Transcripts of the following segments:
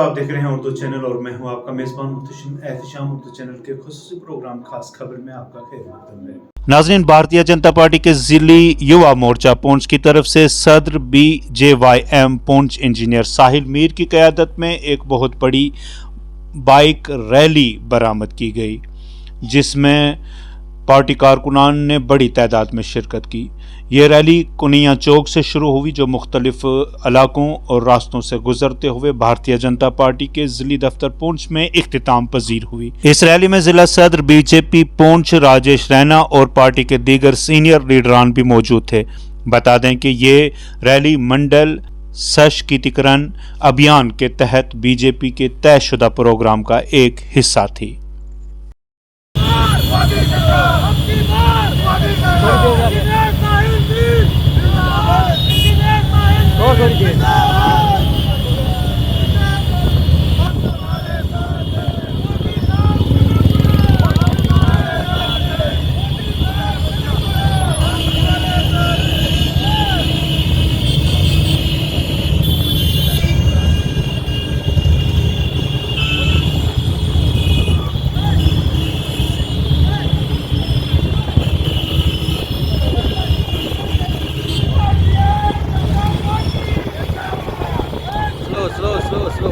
आप देख रहे हैं उर्दू चैनल और मैं हूं आपका मेज़बान एहतशाम। उर्दू चैनल के खुसूसी प्रोग्राम खास खबर में आपका खैर मकदम है। नाज़रीन, भारतीय जनता पार्टी के जिली युवा मोर्चा पुंछ की तरफ से सदर BJYM पुंछ इंजीनियर साहिल मीर की क़यादत में एक बहुत बड़ी बाइक रैली बरामद की गई, जिसमें पार्टी कारकुनान ने बड़ी तादाद में शिरकत की। ये रैली कुनिया चौक से शुरू हुई, जो मुख्तलिफ इलाकों और रास्तों से गुजरते हुए भारतीय जनता पार्टी के जिली दफ्तर पुंछ में इख्तिताम पजीर हुई। इस रैली में जिला सदर BJP पुंछ राजेश रैना और पार्टी के दीगर सीनियर लीडरान भी मौजूद थे। बता दें कि ये रैली मंडल सशक्तिकरण अभियान के तहत BJP के तयशुदा प्रोग्राम का एक हिस्सा थी। Slow.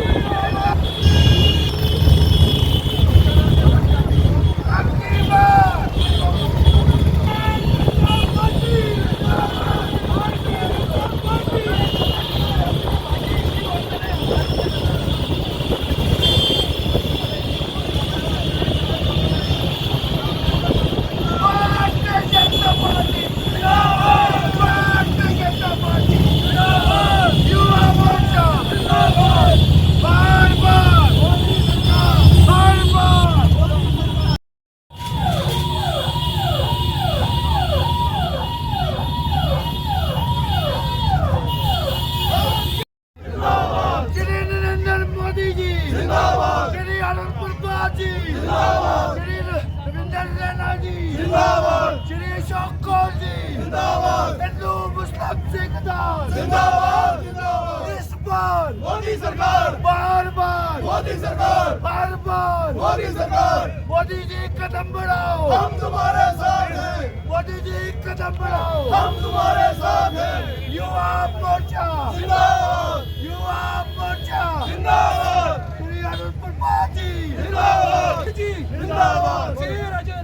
मोदी सरकार बार-बार, मोदी सरकार बार-बार, मोदी सरकार। मोदी जी कदम बढ़ाओ, हम तुम्हारे साथ हैं। मोदी जी कदम बढ़ाओ, हम तुम्हारे साथ हैं। युवा मोर्चा जिंदाबाद, युवा मोर्चा जिंदाबाद, श्री अरुण प्रभात जी जिंदाबाद, जी जिंदाबाद, श्री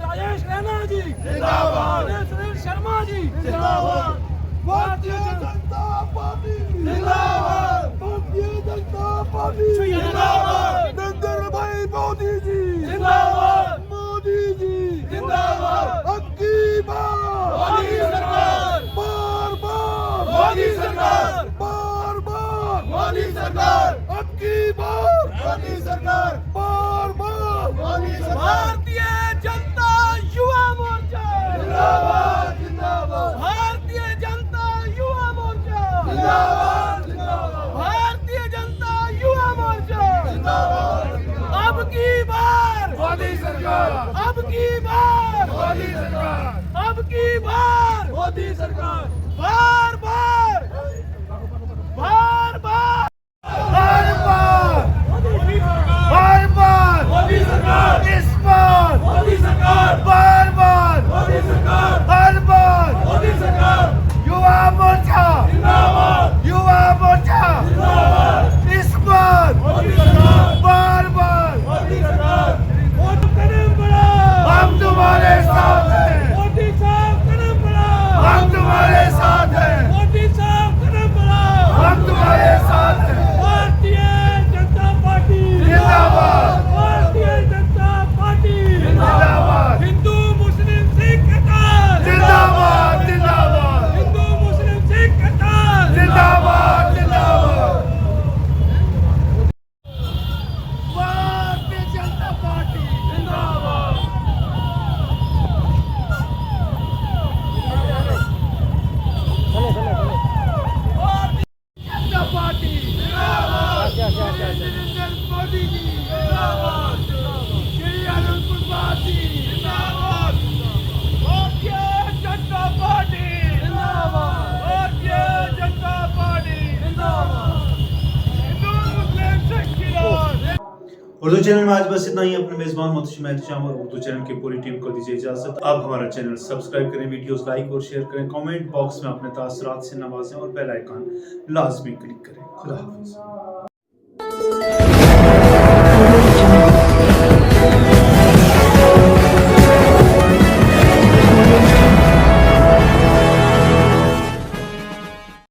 राजेश रैना जी जिंदाबाद, सुनील शर्मा जी जिंदाबाद, भारतीय जनता पार्टी जिंदाबाद, भारतीय जनता पार्टी जिंदाबाद, नरेंद्र भाई मोदी जी जिंदाबाद, मोदी जी जिंदाबाद, अब की बार मोदी सरकार, बार-बार मोदी सरकार, बार-बार मोदी सरकार, अब की बार मोदी सरकार, बार-बार मोदी सरकार। भारतीय जनता युवा मोर्चा जिंदाबाद, जिंदाबाद, भारतीय जनता युवा मोर्चा जिंदाबाद, जिंदाबाद, भारतीय जनता युवा मोर्चा जिंदाबाद। अब की बार मोदी सरकार, अब की बार मोदी सरकार, अब की बार मोदी सरकार, बार-बार, बार-बार, बार-बार, बार-बार मोदी सरकार, इस बार मोदी सरकार, बार-बार मोदी सरकार, हर बार मोदी सरकार। युवा मोर्चा जिंदाबाद, युवा मोर्चा जिंदाबाद, इस बार मोदी सरकार, बार-बार मोदी सरकार। कदम बढ़ाओ, हम तुम्हारे साथ हैं। मोदी साहब कदम बढ़ाओ, हम तुम्हारे साथ हैं। मोदी साहब कदम बढ़ाओ, हम तुम्हारे साथ हैं। भारतीय जनता पार्टी जिंदाबाद, भारतीय जनता पार्टी जिंदाबाद, हिंदू मुस्लिम सिख एकता जिंदाबाद, जिंदाबाद, उर्दू चैनल में आज बस इतना ही। अपने मेजबान मोहतशिम एहतिशाम और उर्दू चैनल की पूरी टीम को दीजिए इजाजत। आप हमारा चैनल सब्सक्राइब करें, वीडियोस लाइक और शेयर करें, कमेंट बॉक्स में अपने तासरात से नवाजें और बेल आइकन लाजमी क्लिक करें। खुदा हाफिज।